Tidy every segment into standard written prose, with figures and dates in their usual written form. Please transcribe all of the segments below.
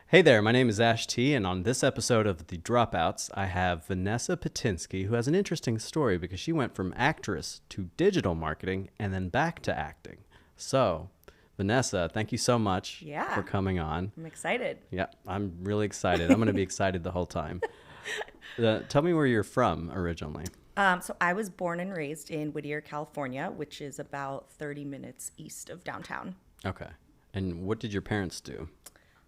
Hey there, my name is Ash T, and on this episode of The Dropouts, I have Vaneza Pitynski, who has an interesting story because she went from actress to digital marketing and then back to acting. So, Vanessa, thank you so much for coming on. I'm excited. Yeah, I'm really excited. I'm going to be excited the whole time. Tell me where you're from originally. So I was born and raised in Whittier, California, which is about 30 minutes east of downtown. Okay. And what did your parents do?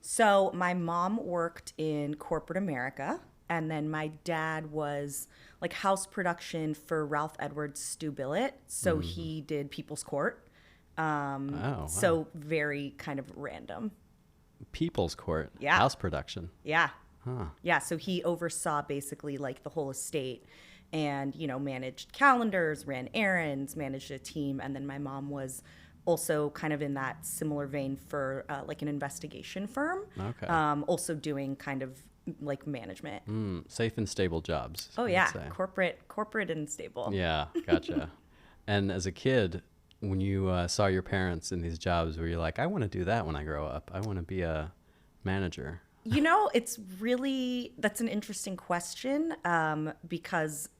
So my mom worked in corporate America, and then my dad was like house production for Ralph Edwards' Stu Billett. So he did People's Court. Wow. So very kind of random. People's Court? Yeah. House production? Yeah. Huh. Yeah, so he oversaw basically like the whole estate and, managed calendars, ran errands, managed a team. And then my mom was also kind of in that similar vein for like an investigation firm. Okay. Also doing kind of like management. Safe and stable jobs. Oh, I'd yeah. say. Corporate and stable. Yeah, gotcha. And as a kid, when you saw your parents in these jobs, were you like, I want to do that when I grow up? I want to be a manager. That's an interesting question because,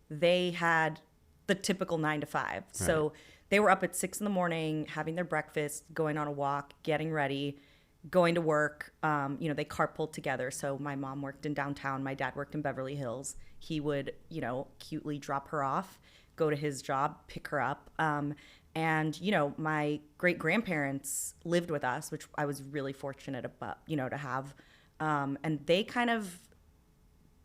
they had the typical 9 to 5. Right. So they were up at 6 a.m, having their breakfast, going on a walk, getting ready, going to work. They carpooled together. So my mom worked in downtown. My dad worked in Beverly Hills. He would, cutely drop her off, go to his job, pick her up. And, my great-grandparents lived with us, which I was really fortunate about, to have. And they kind of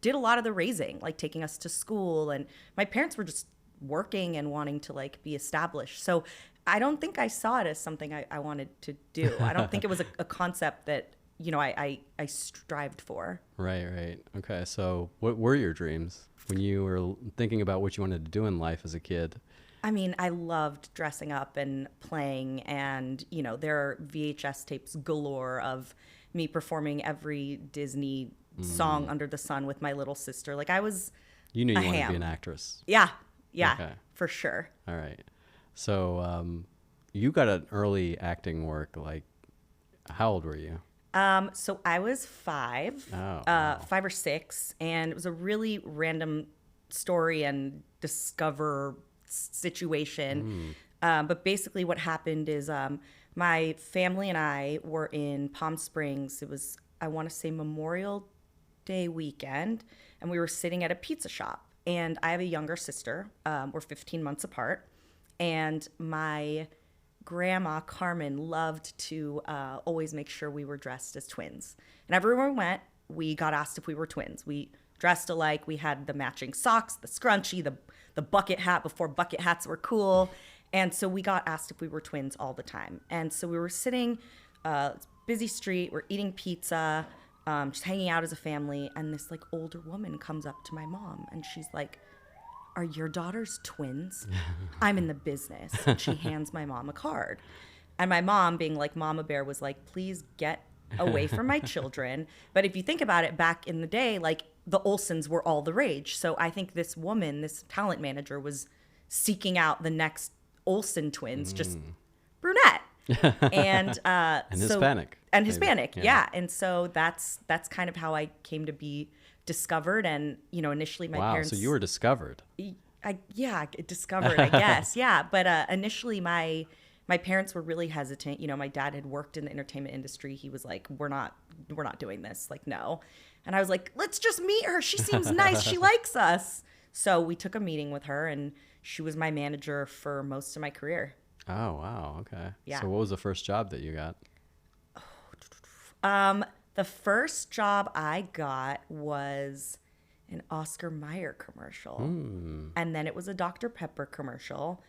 did a lot of the raising, like taking us to school. And my parents were just working and wanting to, like, be established. So I don't think I saw it as something I wanted to do. I don't think it was a concept that, I strived for. Right. Okay, so what were your dreams when you were thinking about what you wanted to do in life as a kid? I mean, I loved dressing up and playing, and, there are VHS tapes galore of me performing every Disney song under the sun with my little sister. Like, I was You knew you a wanted ham. to be an actress. Yeah, Okay. for sure. All right. So you got an early acting work, like, how old were you? So I was 5, wow. 5 or 6, and it was a really random story and discover situation. But basically what happened is my family and I were in Palm Springs. It was, I want to say, Memorial Day weekend, and we were sitting at a pizza shop. And I have a younger sister. We're 15 months apart. And my grandma, Carmen, loved to always make sure we were dressed as twins. And everywhere we went, we got asked if we were twins. We dressed alike. We had the matching socks, the scrunchie, the bucket hat before bucket hats were cool. And so we got asked if we were twins all the time. And so we were sitting, busy street, we're eating pizza, just hanging out as a family. And this like older woman comes up to my mom and she's like, "Are your daughters twins? I'm in the business." And she hands my mom a card. And my mom, being like Mama Bear, was like, "Please get away from my children." But if you think about it, back in the day, like the Olsens were all the rage. So I think this woman, this talent manager, was seeking out the next Olsen twins, just brunette. And Hispanic. And Hispanic, yeah. And so that's kind of how I came to be discovered. And, initially my parents... Wow, so you were discovered. Discovered, I guess. Yeah, but initially my parents were really hesitant. My dad had worked in the entertainment industry. He was like, we're not doing this. Like, no. And I was like, let's just meet her. She seems nice. She likes us. So we took a meeting with her, and she was my manager for most of my career. Oh, wow. Okay. Yeah. So what was the first job that you got? The first job I got was an Oscar Mayer commercial. And then it was a Dr. Pepper commercial.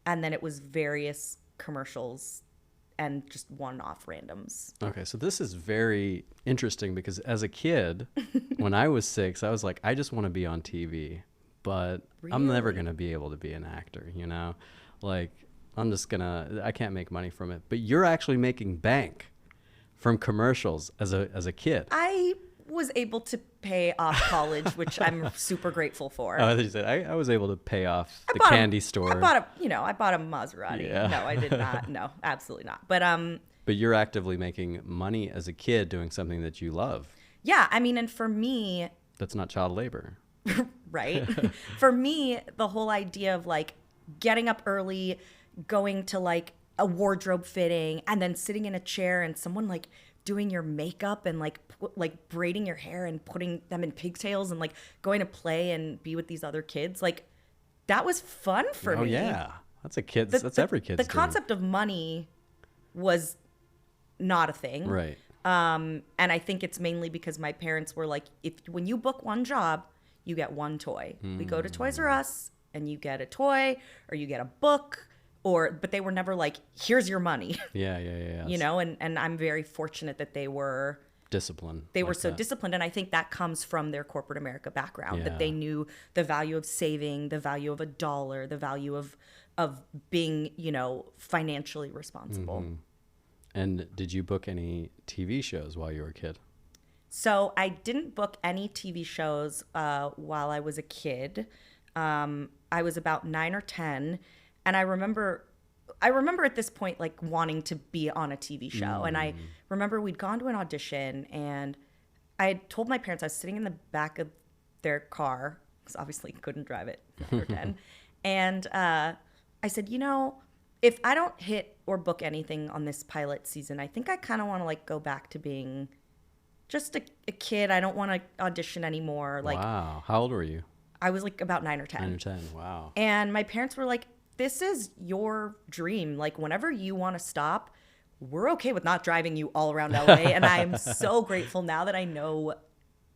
And then it was various commercials and just one-off randoms. Okay, so this is very interesting because as a kid, when I was 6, I was like, I just want to be on TV, but I'm never going to be able to be an actor, Like, I can't make money from it. But you're actually making bank from commercials as a kid. I was able to pay off college, which I'm super grateful for. Oh, you said I was able to pay off the candy store. I bought a Maserati. Yeah. No, I did not. No, absolutely not. But But you're actively making money as a kid doing something that you love. Yeah, I mean, and for me, that's not child labor. Right? For me, the whole idea of like getting up early, going to like a wardrobe fitting, and then sitting in a chair and someone like doing your makeup and like braiding your hair and putting them in pigtails and like going to play and be with these other kids, like that was fun for me. Oh yeah, that's a kid's. That's every kid's. The concept of money was not a thing, right? And I think it's mainly because my parents were like, when you book one job, you get one toy. We go to Toys R Us and you get a toy or you get a book, but they were never like, here's your money. Yeah. You know, and I'm very fortunate that they were disciplined. They were so disciplined. And I think that comes from their corporate America background, that they knew the value of saving, the value of $1, the value of being, you know, financially responsible. Mm-hmm. And did you book any TV shows while you were a kid? So I didn't book any TV shows while I was a kid. I was about 9 or 10, and I remember at this point like wanting to be on a TV show. And I remember we'd gone to an audition, and I had told my parents I was sitting in the back of their car because obviously couldn't drive it 9 or 10, and I said, you know, if I don't hit or book anything on this pilot season, I think I kind of want to like go back to being just a kid. I don't want to audition anymore. Like, wow. How old were you? I was like about 9 or 10. 9 or 10. Wow. And my parents were like, this is your dream. Like, whenever you want to stop, we're okay with not driving you all around LA. And I'm so grateful now that I know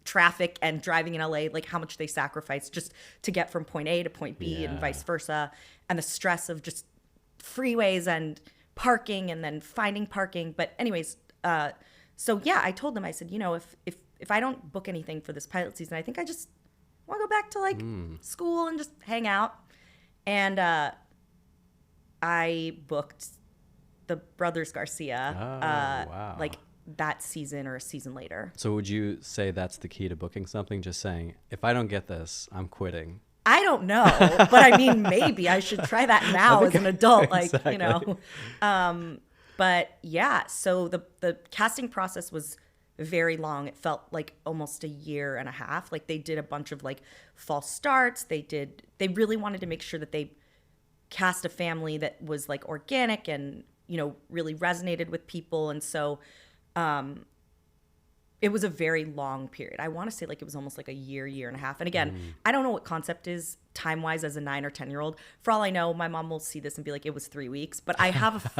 traffic and driving in LA, like how much they sacrifice just to get from point A to point B and vice versa. And the stress of just freeways and parking and then finding parking. But anyways, so yeah, I told them, I said, you know, if I don't book anything for this pilot season, I think I just want to go back to like school and just hang out. And I booked the Brothers Garcia wow. like that season or a season later. So would you say that's the key to booking something? Just saying, if I don't get this, I'm quitting. I don't know, but I mean, maybe I should try that now as an adult, like, exactly. You know. But yeah, so the casting process was very long. It felt like almost a year and a half. Like they did a bunch of like false starts. They really wanted to make sure that they cast a family that was like organic and, you know, really resonated with people. And so it was a very long period. I want to say like it was almost like a year and a half. And again, I don't know what concept is time-wise as a 9 or 10-year-old. For all I know, my mom will see this and be like, it was 3 weeks. But I have,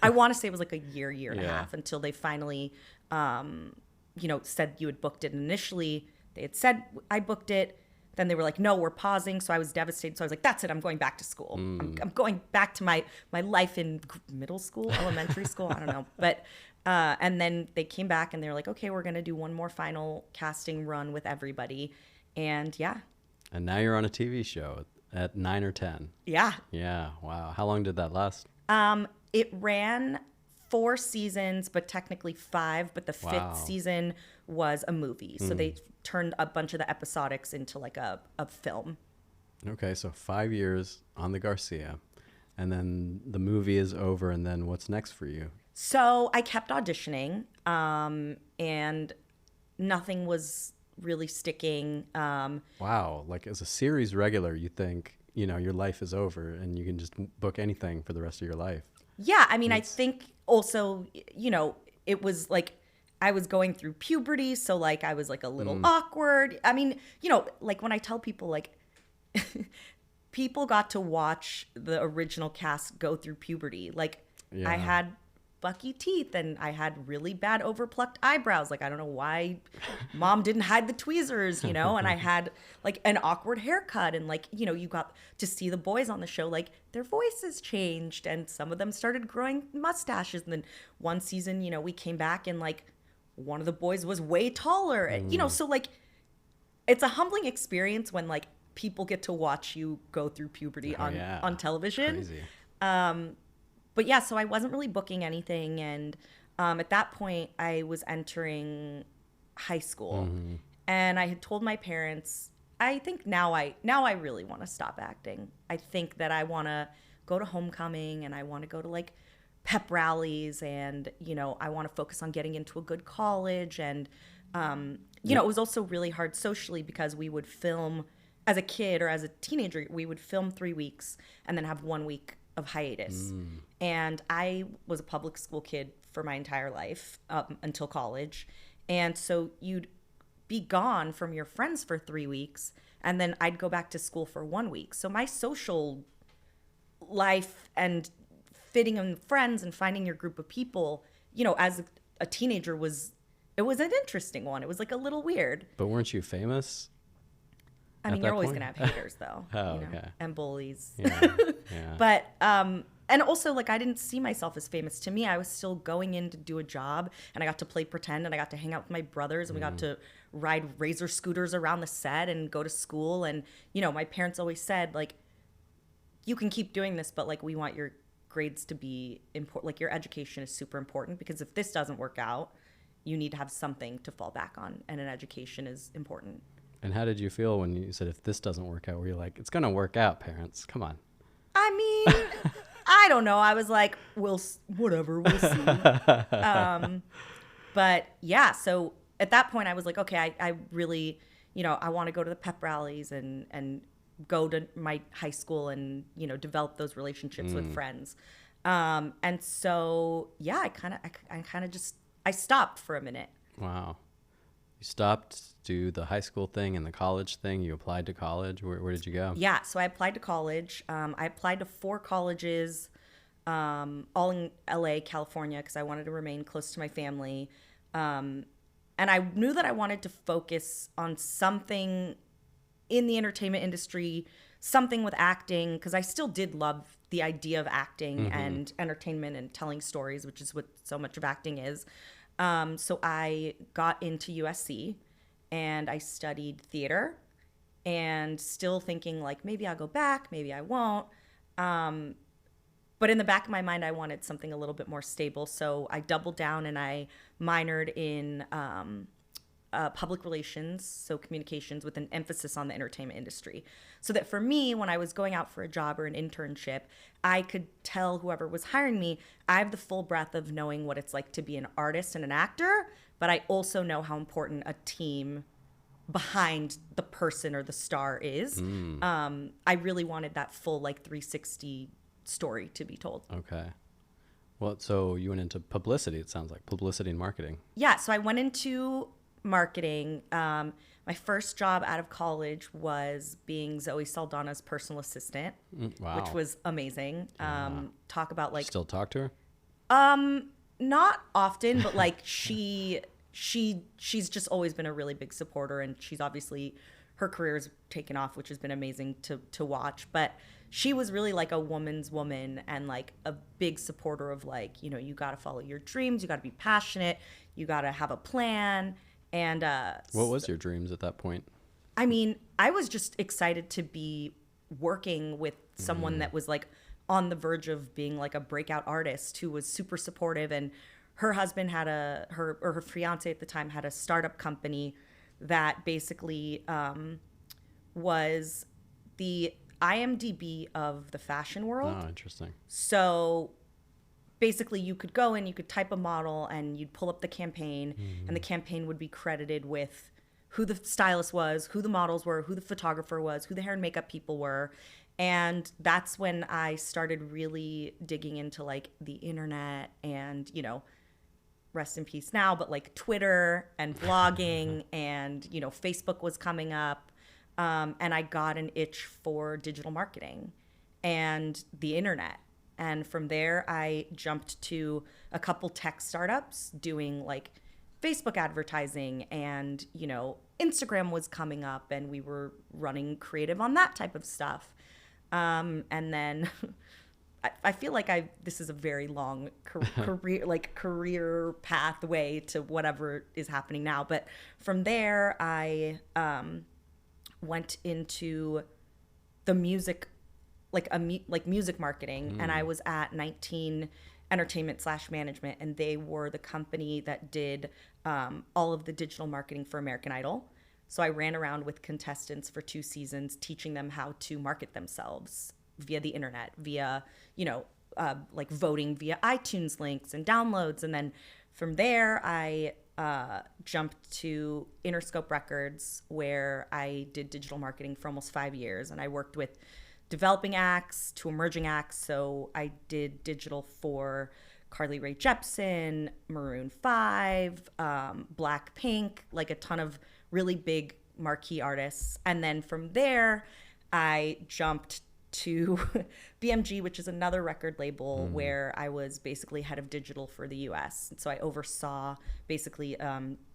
I want to say it was like a year and a half until they finally, you know, said you had booked it. Initially, they had said I booked it. Then they were like, no, we're pausing. So I was devastated. So I was like, that's it. I'm going back to school. I'm going back to my life in middle school, elementary school. I don't know. But and then they came back and they were like, okay, we're going to do one more final casting run with everybody. And yeah. And now you're on a TV show at 9 or 10. Yeah. Yeah. Wow. How long did that last? It ran 4 seasons, but technically 5. But the 5th season was a movie. So they turned a bunch of the episodics into like a film. Okay. So 5 years on the Garcia. And then the movie is over. And then what's next for you? So I kept auditioning, and nothing was really sticking. Wow. Like as a series regular, you think, you know, your life is over and you can just book anything for the rest of your life. Yeah. I mean, I think also, you know, it was like I was going through puberty. So like I was like a little awkward. I mean, you know, like when I tell people like people got to watch the original cast go through puberty. Like I had bucky teeth and I had really bad overplucked eyebrows. Like I don't know why mom didn't hide the tweezers, you know, and I had like an awkward haircut, and like, you know, you got to see the boys on the show, like their voices changed and some of them started growing mustaches. And then one season, you know, we came back and like one of the boys was way taller, and, you know, so like it's a humbling experience when like people get to watch you go through puberty on television. Crazy. But yeah, so I wasn't really booking anything. And at that point, I was entering high school. And I had told my parents, I think now I really want to stop acting. I think that I want to go to homecoming and I want to go to like pep rallies, and, I want to focus on getting into a good college. And, it was also really hard socially because we would film as a kid or as a teenager, we would film 3 weeks and then have 1 week of hiatus. And I was a public school kid for my entire life until college. And so you'd be gone from your friends for 3 weeks, and then I'd go back to school for 1 week. So my social life and fitting in friends and finding your group of people, as a teenager it was an interesting one. It was like a little weird. But weren't you famous? I mean, you're always going to have haters, though. Okay. And bullies. Yeah. But, and also, like, I didn't see myself as famous. To me, I was still going in to do a job, and I got to play pretend, and I got to hang out with my brothers, and we got to ride razor scooters around the set and go to school. And, my parents always said, like, you can keep doing this, but, like, we want your grades to be important. Like, your education is super important, because if this doesn't work out, you need to have something to fall back on, and an education is important. And how did you feel when you said, if this doesn't work out? Were you like, it's going to work out, parents? Come on. I mean, I don't know. I was like, whatever, we'll see. But yeah, so at that point I was like, okay, I really, I want to go to the pep rallies and go to my high school and, develop those relationships with friends. And so, yeah, I stopped for a minute. Wow. You stopped, do the high school thing and the college thing. You applied to college. Where did you go? Yeah, so I applied to college. I applied to 4 colleges, all in LA, California, because I wanted to remain close to my family. And I knew that I wanted to focus on something in the entertainment industry, something with acting, because I still did love the idea of acting and entertainment and telling stories, which is what so much of acting is. So I got into USC and I studied theater, and still thinking like, maybe I'll go back, maybe I won't. But in the back of my mind, I wanted something a little bit more stable. So I doubled down and I minored in public relations, so communications, with an emphasis on the entertainment industry. So that for me, when I was going out for a job or an internship, I could tell whoever was hiring me, I have the full breadth of knowing what it's like to be an artist and an actor, but I also know how important a team behind the person or the star is. I really wanted that full like 360 story to be told. Okay. Well, so you went into publicity, it sounds like. Publicity and marketing. Yeah, so I went into marketing. My first job out of college was being Zoe Saldana's personal assistant, Wow. which was amazing. Talk about like... Still talk to her? Not often, but like she's just always been a really big supporter, and she's obviously, her career's taken off, which has been amazing to watch. But she was really like a woman's woman, and like a big supporter of like, you got to follow your dreams, you got to be passionate, you got to have a plan. And what was your dreams at that point? I mean, I was just excited to be working with someone that was like on the verge of being like a breakout artist, who was super supportive. And her husband had her fiance at the time had a startup company that basically was the IMDb of the fashion world. Oh, interesting. So basically you could go and you could type a model and you'd pull up the campaign, and the campaign would be credited with who the stylist was, who the models were, who the photographer was, who the hair and makeup people were. And that's when I started really digging into like the internet and, rest in peace now, but like Twitter and blogging and, Facebook was coming up. And I got an itch for digital marketing and the internet. And from there, I jumped to a couple tech startups doing like Facebook advertising, and, Instagram was coming up and we were running creative on that type of stuff. And then I feel like this is a very long career pathway to whatever is happening now. But from there, I went into the music, music marketing, and I was at 19 Entertainment / Management, and they were the company that did all of the digital marketing for American Idol. So I ran around with contestants for 2 seasons, teaching them how to market themselves via the internet, via like voting via iTunes links and downloads. And then from there, I jumped to Interscope Records, where I did digital marketing for almost 5 years. And I worked with developing acts to emerging acts. So I did digital for Carly Rae Jepsen, Maroon 5, Blackpink, like a ton of really big marquee artists. And then from there, I jumped to BMG, which is another record label where I was basically head of digital for the US. And so I oversaw basically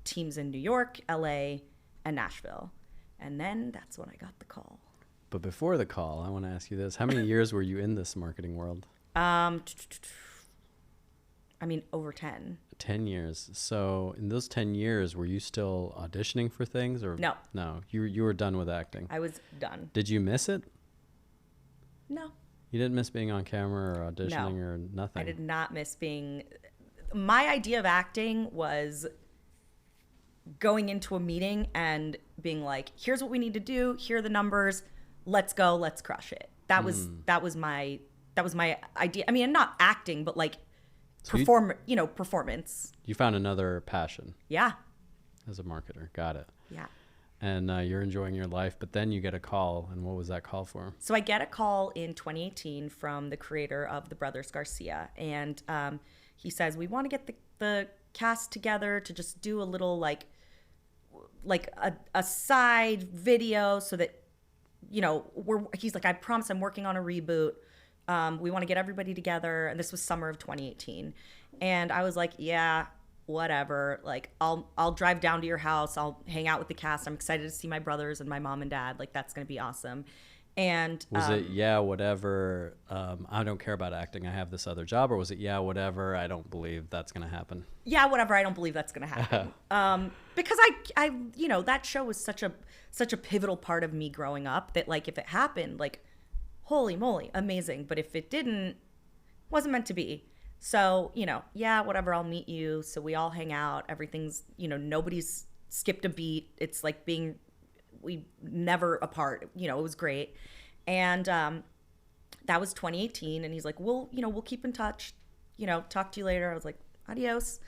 teams in New York, LA, and Nashville. And then that's when I got the call. But before the call, I want to ask you this. How many years were you in this marketing world? I mean, over 10. 10 years. So in those 10 years, were you still auditioning for things? Or No. No, you were done with acting. I was done. Did you miss it? No. You didn't miss being on camera or auditioning or nothing? I did not miss being... My idea of acting was going into a meeting and being like, here's what we need to do. Here are the numbers. Let's go. Let's crush it. That was my idea. I mean, not acting, but like So performance. You found another passion. Yeah. As a marketer. Got it. Yeah. And you're enjoying your life, but then you get a call. And what was that call for? So I get a call in 2018 from the creator of the Brothers Garcia. And he says, we want to get the cast together to just do a little like a side video so that, he's like, I promise I'm working on a reboot. We want to get everybody together. And this was summer of 2018. And I was like, yeah, whatever. Like, I'll drive down to your house. I'll hang out with the cast. I'm excited to see my brothers and my mom and dad. Like, that's going to be awesome. And was it, yeah, whatever, I don't care about acting, I have this other job? Or was it, yeah, whatever, I don't believe that's going to happen? Yeah, whatever, I don't believe that's going to happen. Because I that show was such a pivotal part of me growing up that, like, if it happened, like, holy moly, amazing. But if it didn't, wasn't meant to be. So, yeah, whatever, I'll meet you. So we all hang out. Everything's, nobody's skipped a beat. It's like we never apart. It was great. And that was 2018. And he's like, we'll keep in touch. Talk to you later. I was like, adios.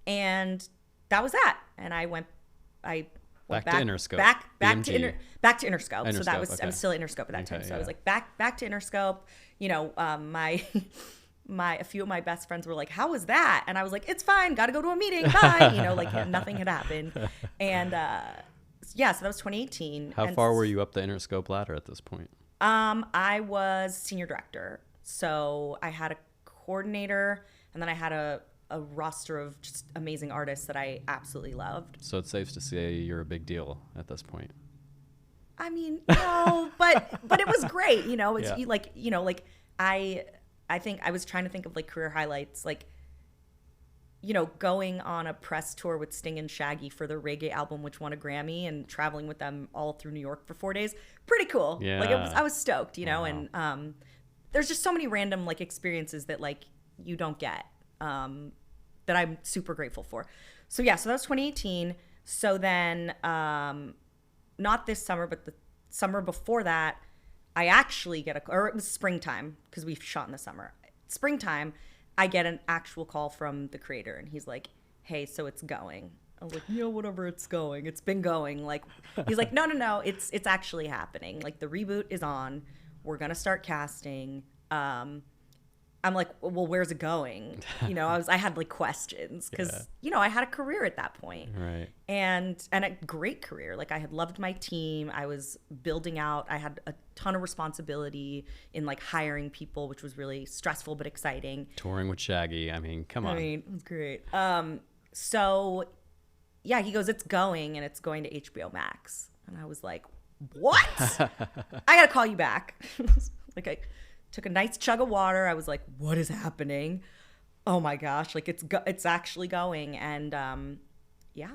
And that was that. And I went back to Interscope. Back to Interscope. So that was, okay. I was still at Interscope at that time. So yeah. I was like, back to Interscope. A few of my best friends were like, how was that? And I was like, it's fine. Got to go to a meeting. Bye. Like nothing had happened. And yeah, so that was 2018. How far were you up the Interscope ladder at this point? I was senior director. So I had a coordinator, and then I had a roster of just amazing artists that I absolutely loved. So it's safe to say you're a big deal at this point. I mean, no, but it was great. It's Yeah. I think I was trying to think of like career highlights, like, going on a press tour with Sting and Shaggy for the reggae album, which won a Grammy, and traveling with them all through New York for 4 days. Pretty cool. Yeah. Like I was stoked, Wow. and there's just so many random like experiences that like you don't get, that I'm super grateful for. So yeah, so that was 2018. So then, not this summer, but the summer before that, I actually or it was springtime, because we shot in the summer. Springtime, I get an actual call from the creator, and he's like, hey, so it's going. I was like, yeah, whatever, it's going. It's been going. Like, he's like, no, it's actually happening. Like, the reboot is on. We're going to start casting. I'm like, well, where's it going? I had like questions because, I had a career at that point. Right. And a great career. Like, I had loved my team. I was building out. I had a ton of responsibility in like hiring people, which was really stressful but exciting. Touring with Shaggy. I mean, come on. It was great. So yeah, he goes, it's going, and it's going to HBO Max. And I was like, what? I got to call you back. Like, I took a nice chug of water. I was like, what is happening? Oh my gosh. Like, it's actually going. And yeah.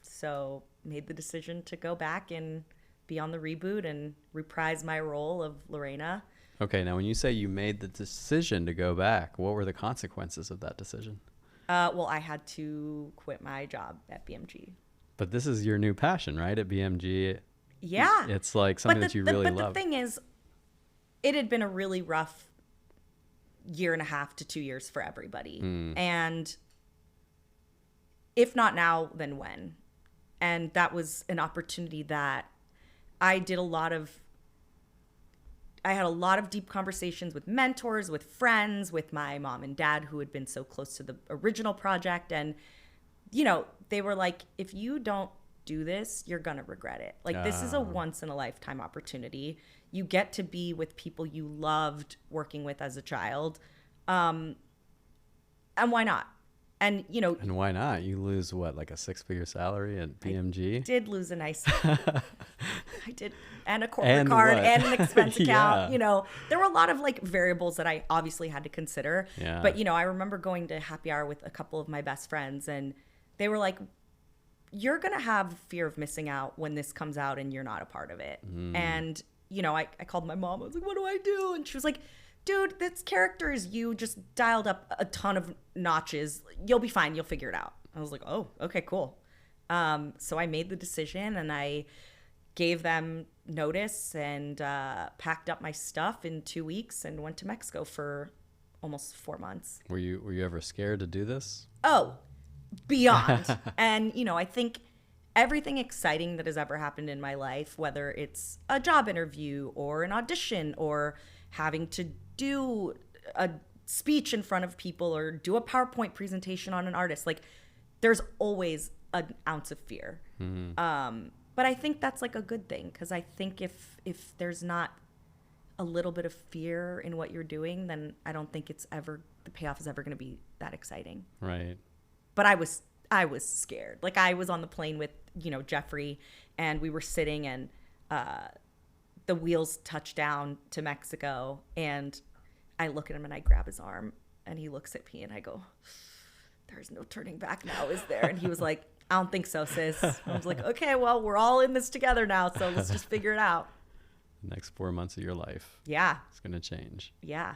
So made the decision to go back and be on the reboot and reprise my role of Lorena. Okay, now when you say you made the decision to go back, what were the consequences of that decision? Well, I had to quit my job at BMG. But this is your new passion, right? At BMG. Yeah. It's like something that you really love. But the thing is, it had been a really rough year and a half to 2 years for everybody. And if not now, then when? And that was an opportunity that I had a lot of deep conversations with mentors, with friends, with my mom and dad who had been so close to the original project. And, you know, they were like, if you don't do this, you're going to regret it. Like, this is a once in a lifetime opportunity. You get to be with people you loved working with as a child. And why not? And, you know. And why not? You lose what, like a 6-figure salary at BMG? I did lose a nice, I did. And a corporate card and an expense account. You know, there were a lot of like variables that I obviously had to consider. Yeah. But, you know, I remember going to happy hour with a couple of my best friends, and they were like, you're going to have fear of missing out when this comes out and you're not a part of it. And, you know, I called my mom. I was like, what do I do? And she was like, dude, this character is you just dialed up a ton of notches. You'll be fine. You'll figure it out. I was like, oh, okay, cool. So I made the decision, and I gave them notice and packed up my stuff in 2 weeks and went to Mexico for almost 4 months. Were you ever scared to do this? Oh, beyond. And, you know, I think everything exciting that has ever happened in my life, whether it's a job interview or an audition or having to do a speech in front of people or do a PowerPoint presentation on an artist, like, there's always an ounce of fear. But I think that's like a good thing, because I think if there's not a little bit of fear in what you're doing, then I don't think the payoff is ever going to be that exciting. Right. But I was scared. Like, I was on the plane with, you know, Jeffrey, and we were sitting, and the wheels touched down to Mexico, and I look at him and I grab his arm, and he looks at me, and I go, there's no turning back now, is there? And he was like, I don't think so, sis. I was like, okay, well, we're all in this together now, so let's just figure it out. The next 4 months of your life. Yeah. It's going to change. Yeah.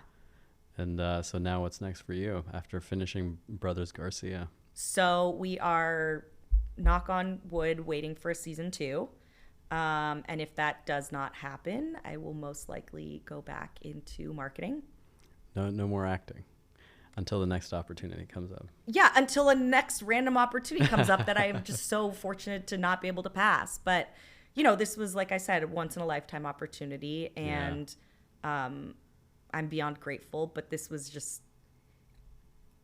And so now what's next for you after finishing Brothers Garcia? So we are, knock on wood, waiting for a season 2. And if that does not happen, I will most likely go back into marketing. No more acting until the next opportunity comes up. Yeah, until a next random opportunity comes up that I am just so fortunate to not be able to pass. But, you know, this was, like I said, a once in a lifetime opportunity, and I'm beyond grateful. But this was just,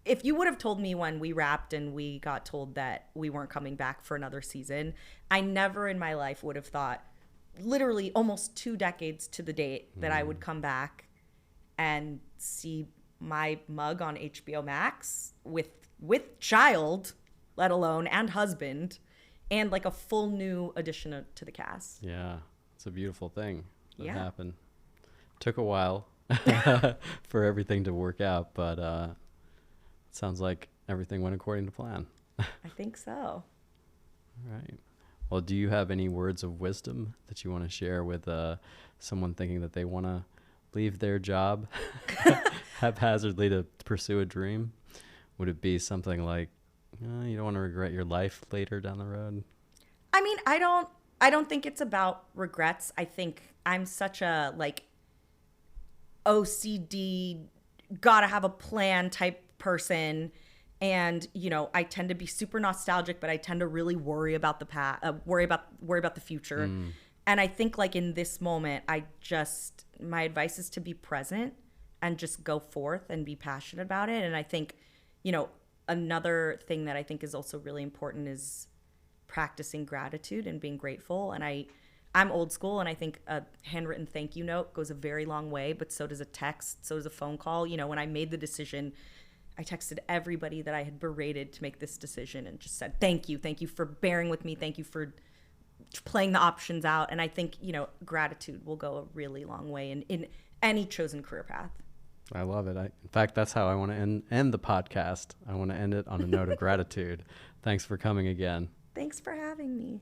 if you would have told me when we wrapped and we got told that we weren't coming back for another season, I never in my life would have thought, literally almost 2 decades to the date, that I would come back and see my mug on HBO Max with child, let alone, and husband, and like a full new addition to the cast. Yeah, it's a beautiful thing that Yeah. happened. Took a while for everything to work out, but it sounds like everything went according to plan. I think so. All right. Well, do you have any words of wisdom that you want to share with someone thinking that they want to leave their job haphazardly to pursue a dream? Would it be something like, you don't want to regret your life later down the road? I mean, I don't think it's about regrets. I think I'm such a like OCD, gotta have a plan type person. And, you know, I tend to be super nostalgic, but I tend to really worry about the past, worry about the future. And I think, like, in this moment, my advice is to be present and just go forth and be passionate about it. And I think, you know, another thing that I think is also really important is practicing gratitude and being grateful. And I'm old school, and I think a handwritten thank you note goes a very long way, but so does a text, so does a phone call. You know, when I made the decision, I texted everybody that I had berated to make this decision and just said, thank you for bearing with me. Thank you for playing the options out. And I think, you know, gratitude will go a really long way in any chosen career path. I love it. In fact, that's how I want to end the podcast. I want to end it on a note of gratitude. Thanks for coming again. Thanks for having me.